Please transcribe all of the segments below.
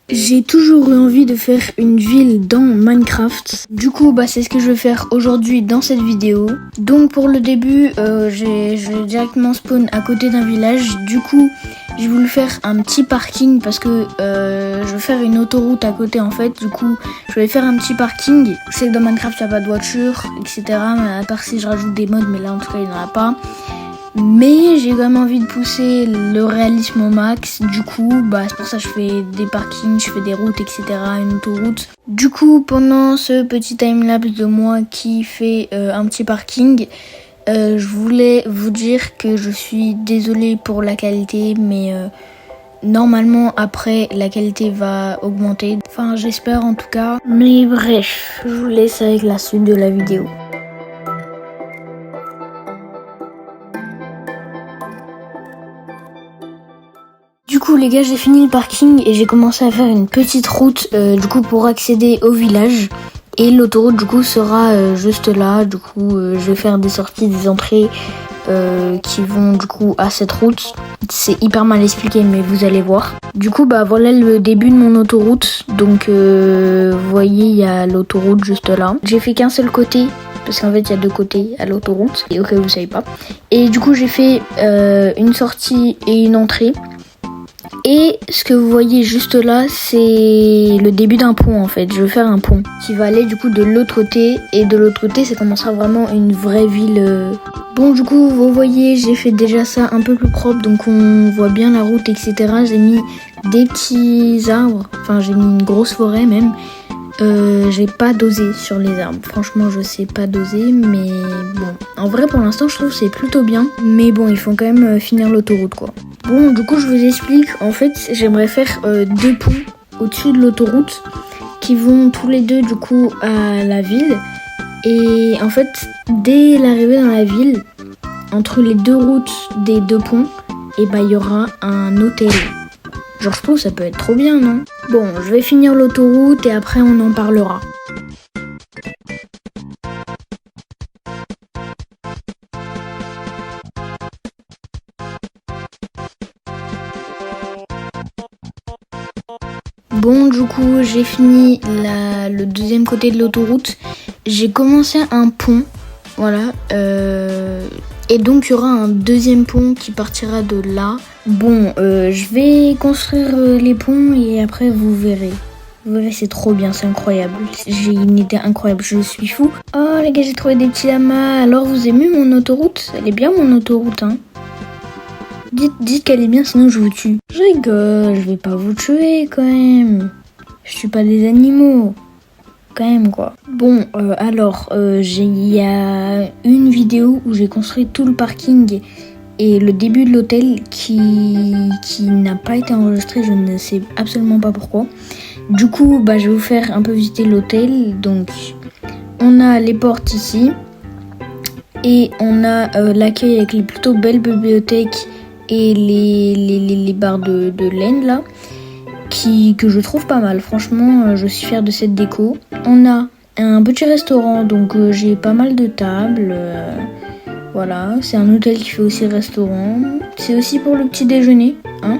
J'ai toujours eu envie de faire une ville dans Minecraft. Du coup, c'est ce que je vais faire aujourd'hui dans cette vidéo. Donc pour le début, je vais directement spawn à côté d'un village. Du coup, j'ai voulu faire un petit parking parce que je vais faire une autoroute à côté en fait. Du coup, je vais faire un petit parking. Je sais que dans Minecraft, il n'y a pas de voiture, etc. À part si je rajoute des mods, mais là en tout cas, il n'y en a pas. Mais j'ai quand même envie de pousser le réalisme au max. Du coup, c'est pour ça que je fais des parkings, je fais des routes, etc. Une autoroute. Du coup, pendant ce petit timelapse de moi qui fait un petit parking, je voulais vous dire que je suis désolée pour la qualité, mais normalement après la qualité va augmenter. Enfin, j'espère en tout cas. Mais bref, je vous laisse avec la suite de la vidéo. Du coup les gars, j'ai fini le parking et j'ai commencé à faire une petite route du coup pour accéder au village. Et l'autoroute du coup sera juste là. Du coup je vais faire des sorties, des entrées qui vont du coup à cette route. C'est hyper mal expliqué mais vous allez voir. Du coup voilà le début de mon autoroute. Donc vous voyez il y a l'autoroute juste là. J'ai fait qu'un seul côté. Parce qu'en fait, il y a deux côtés à l'autoroute. Et au cas où vous savez pas. Et du coup, j'ai fait une sortie et une entrée. Et ce que vous voyez juste là, c'est le début d'un pont en fait. Je vais faire un pont qui va aller du coup de l'autre côté. Et de l'autre côté, ça commencera vraiment une vraie ville. Bon, du coup, vous voyez, j'ai fait déjà ça un peu plus propre. Donc on voit bien la route, etc. J'ai mis des petits arbres. Enfin, j'ai mis une grosse forêt même. J'ai pas dosé sur les arbres. Franchement, je sais pas doser, mais bon. En vrai, pour l'instant, je trouve que c'est plutôt bien. Mais bon, il faut quand même finir l'autoroute, quoi. Bon, du coup, je vous explique. En fait, j'aimerais faire deux ponts au-dessus de l'autoroute qui vont tous les deux, du coup, à la ville. Et en fait, dès l'arrivée dans la ville, entre les deux routes des deux ponts, il y aura un hôtel. Genre, je trouve que ça peut être trop bien, non? Bon, je vais finir l'autoroute et après on en parlera. Bon, du coup, j'ai fini le deuxième côté de l'autoroute. J'ai commencé un pont, voilà. Et donc, il y aura un deuxième pont qui partira de là. Bon, je vais construire les ponts et après, vous verrez. Vous verrez, c'est trop bien, c'est incroyable. J'ai une idée incroyable, je suis fou. Oh, les gars, j'ai trouvé des petits lamas. Alors, vous aimez mon autoroute? Elle est bien, mon autoroute, hein? Dites qu'elle est bien, sinon je vous tue. Je rigole, je vais pas vous tuer quand même. Je suis pas des animaux. Quand même quoi. Bon, il y a une vidéo où j'ai construit tout le parking et le début de l'hôtel qui n'a pas été enregistré, je ne sais absolument pas pourquoi. Du coup, je vais vous faire un peu visiter l'hôtel. Donc, on a les portes ici et on a l'accueil avec les plutôt belles bibliothèques et les barres de laine là, que je trouve pas mal. Franchement, je suis fière de cette déco. On a un petit restaurant, donc j'ai pas mal de tables. Voilà, c'est un hôtel qui fait aussi restaurant. C'est aussi pour le petit déjeuner, hein.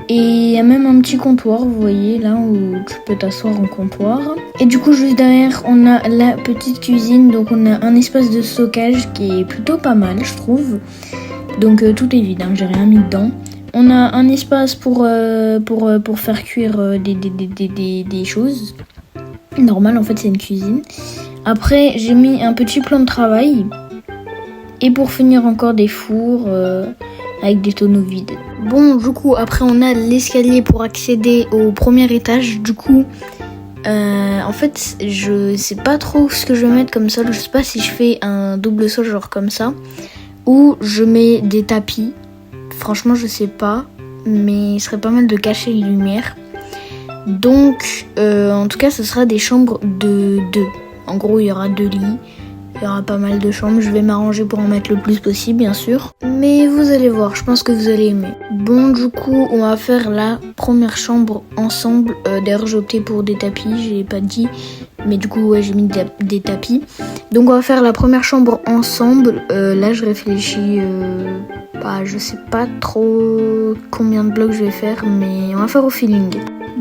Et il y a même un petit comptoir, vous voyez, là où tu peux t'asseoir en comptoir. Et du coup, juste derrière, on a la petite cuisine. Donc on a un espace de stockage qui est plutôt pas mal, je trouve. Donc tout est vide, hein, j'ai rien mis dedans. On a un espace pour faire cuire des choses. Normal, en fait, c'est une cuisine. Après, j'ai mis un petit plan de travail. Et pour finir, encore des fours avec des tonneaux vides. Bon, du coup, après, on a l'escalier pour accéder au premier étage. Du coup, en fait, je sais pas trop ce que je vais mettre comme sol. Je sais pas si je fais un double sol, genre comme ça. Ou je mets des tapis. Franchement, je sais pas. Mais il serait pas mal de cacher les lumières. Donc, en tout cas, ce sera des chambres de 2. En gros, il y aura 2 lits. Il y aura pas mal de chambres. Je vais m'arranger pour en mettre le plus possible, bien sûr. Mais vous allez voir, je pense que vous allez aimer. Bon, du coup, on va faire la première chambre ensemble. D'ailleurs, j'ai opté pour des tapis, j'ai pas dit. Mais du coup, ouais, j'ai mis des tapis. Donc, on va faire la première chambre ensemble. Là, je réfléchis. Je sais pas trop combien de blocs je vais faire, mais on va faire au feeling.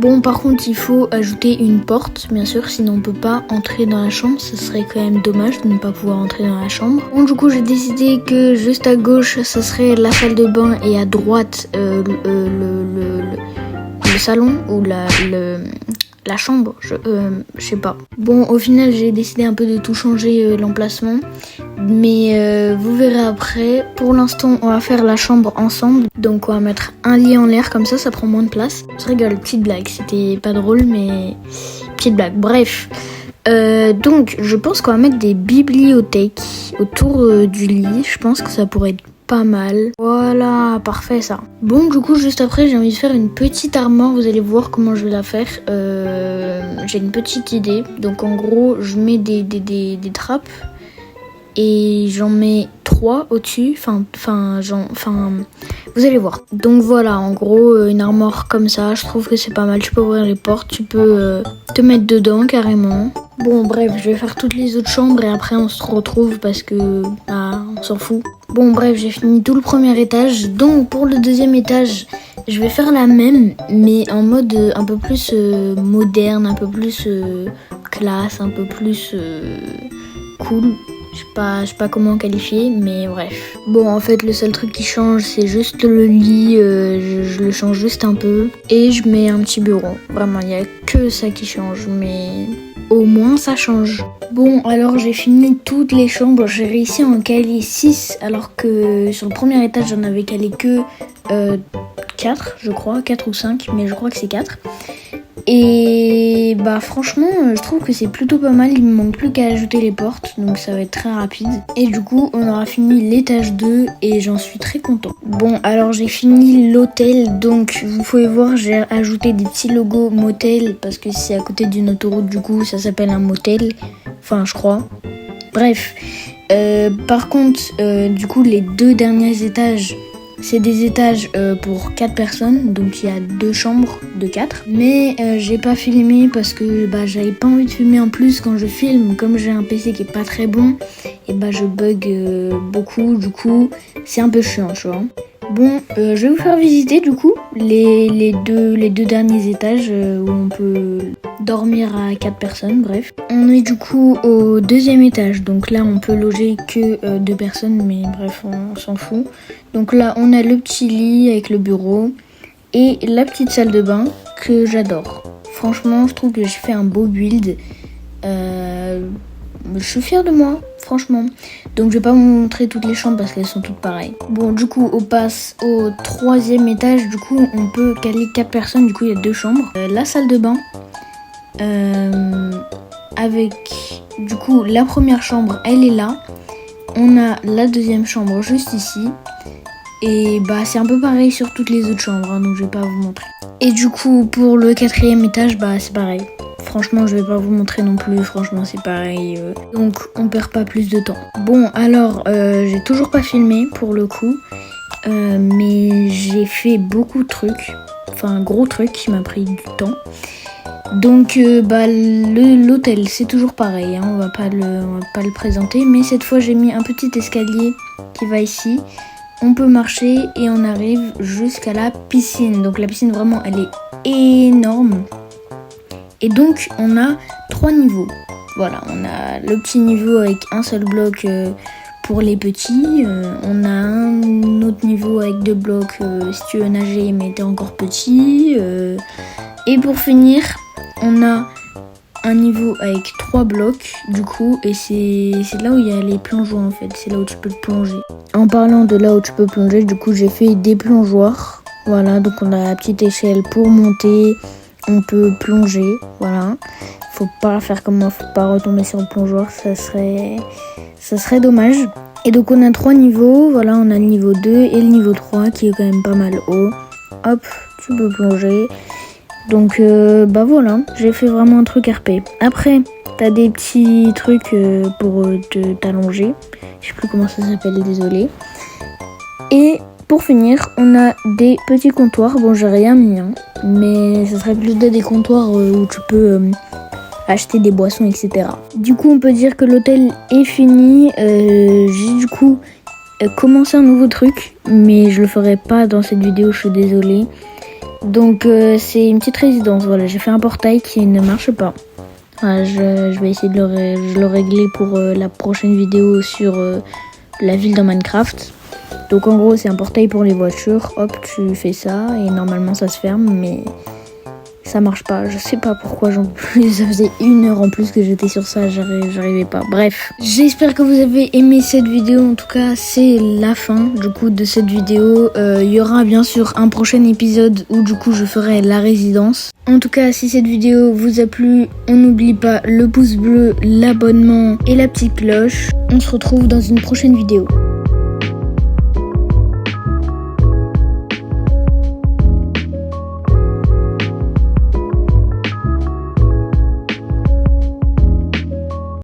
Bon, par contre, il faut ajouter une porte, bien sûr, sinon on peut pas entrer dans la chambre. Ce serait quand même dommage de ne pas pouvoir entrer dans la chambre. Bon, du coup, j'ai décidé que juste à gauche, ce serait la salle de bain et à droite, le salon ou la chambre, je sais pas. Bon, au final, j'ai décidé un peu de tout changer l'emplacement, mais vous verrez après. Pour l'instant, on va faire la chambre ensemble, donc on va mettre un lit en l'air, comme ça prend moins de place. Je rigole, petite blague, c'était pas drôle, mais petite blague. Bref, donc je pense qu'on va mettre des bibliothèques autour du lit. Je pense que ça pourrait être pas mal. Voilà, parfait ça. Bon, du coup, juste après, j'ai envie de faire une petite armoire. Vous allez voir comment je vais la faire. J'ai une petite idée. Donc, en gros, je mets des trappes et j'en mets 3 au-dessus. Enfin, vous allez voir. Donc voilà, en gros, une armoire comme ça, je trouve que c'est pas mal. Tu peux ouvrir les portes, tu peux te mettre dedans carrément. Bon, bref, je vais faire toutes les autres chambres et après on se retrouve parce que on s'en fout. Bon, bref, j'ai fini tout le premier étage. Donc pour le deuxième étage, je vais faire la même, mais en mode un peu plus moderne, un peu plus classe, un peu plus cool. Je sais pas comment qualifier, mais bref. Bon, en fait, le seul truc qui change, c'est juste le lit. Je le change juste un peu. Et je mets un petit bureau. Vraiment, il n'y a que ça qui change, mais au moins ça change. Bon, alors j'ai fini toutes les chambres. J'ai réussi à en caler 6, alors que sur le premier étage, j'en avais calé que 4, je crois. 4 ou 5, mais je crois que c'est 4. Et bah franchement je trouve que c'est plutôt pas mal, il me manque plus qu'à ajouter les portes, donc ça va être très rapide. Et du coup on aura fini l'étage 2 et j'en suis très content. Bon, alors j'ai fini l'hôtel, donc vous pouvez voir j'ai ajouté des petits logos motel parce que c'est à côté d'une autoroute, du coup ça s'appelle un motel, enfin je crois. Bref, par contre du coup les 2 derniers étages, c'est des étages pour 4 personnes, donc il y a 2 chambres de 4. Mais j'ai pas filmé parce que j'avais pas envie de filmer en plus quand je filme. Comme j'ai un PC qui est pas très bon, et je bug beaucoup, du coup c'est un peu chiant, tu vois. Bon, je vais vous faire visiter du coup les deux derniers étages où on peut dormir à 4 personnes, bref. On est du coup au 2e étage, donc là on peut loger que 2 personnes, mais bref, on s'en fout. Donc là on a le petit lit avec le bureau et la petite salle de bain que j'adore. Franchement, je trouve que j'ai fait un beau build. Je suis fière de moi, franchement. Donc je vais pas vous montrer toutes les chambres parce qu'elles sont toutes pareilles. Bon, du coup on passe au 3e étage. Du coup on peut caler 4 personnes, du coup il y a 2 chambres. La salle de bain avec du coup la première chambre, elle est là. On a la 2e chambre juste ici. Et c'est un peu pareil sur toutes les autres chambres, hein, donc je vais pas vous montrer. Et du coup pour le 4e étage, c'est pareil. Franchement, je vais pas vous montrer non plus, franchement c'est pareil. Donc on perd pas plus de temps. Bon, alors j'ai toujours pas filmé pour le coup, mais j'ai fait beaucoup de trucs, enfin un gros truc qui m'a pris du temps. Donc l'hôtel c'est toujours pareil, hein, on va pas le présenter, mais cette fois j'ai mis un petit escalier qui va ici. On peut marcher et on arrive jusqu'à la piscine. Donc la piscine vraiment elle est énorme. Et donc on a 3 niveaux. Voilà, on a le petit niveau avec un seul bloc pour les petits. On a un autre niveau avec 2 blocs si tu veux nager mais t'es encore petit. Et pour finir, on a un niveau avec 3 blocs du coup, et c'est là où il y a les plongeoires en fait, c'est là où tu peux plonger. En parlant de là où tu peux plonger, du coup j'ai fait des plongeoires. Voilà, donc on a la petite échelle pour monter, on peut plonger, voilà. Faut pas faire comme moi, faut pas retomber sur le plongeoir, ça serait dommage. Et donc on a 3 niveaux, voilà, on a le niveau 2 et le niveau 3 qui est quand même pas mal haut. Hop, tu peux plonger. Donc voilà, j'ai fait vraiment un truc RP. Après, t'as des petits trucs pour t'allonger. Je sais plus comment ça s'appelle, désolé. Et pour finir, on a des petits comptoirs. Bon, j'ai rien mis, hein, mais ça serait plus des comptoirs où tu peux acheter des boissons, etc. Du coup, on peut dire que l'hôtel est fini. J'ai du coup commencé un nouveau truc, mais je le ferai pas dans cette vidéo, je suis désolée. Donc c'est une petite résidence, voilà, j'ai fait un portail qui ne marche pas. Voilà, je vais essayer de le régler pour la prochaine vidéo sur la ville dans Minecraft. Donc en gros c'est un portail pour les voitures, hop tu fais ça et normalement ça se ferme mais ça marche pas, je sais pas pourquoi j'en peux plus, ça faisait 1 heure en plus que j'étais sur ça, j'arrivais pas. Bref, j'espère que vous avez aimé cette vidéo, en tout cas c'est la fin du coup de cette vidéo. Il y aura bien sûr un prochain épisode où du coup je ferai la résidence. En tout cas si cette vidéo vous a plu, on n'oublie pas le pouce bleu, l'abonnement et la petite cloche. On se retrouve dans une prochaine vidéo.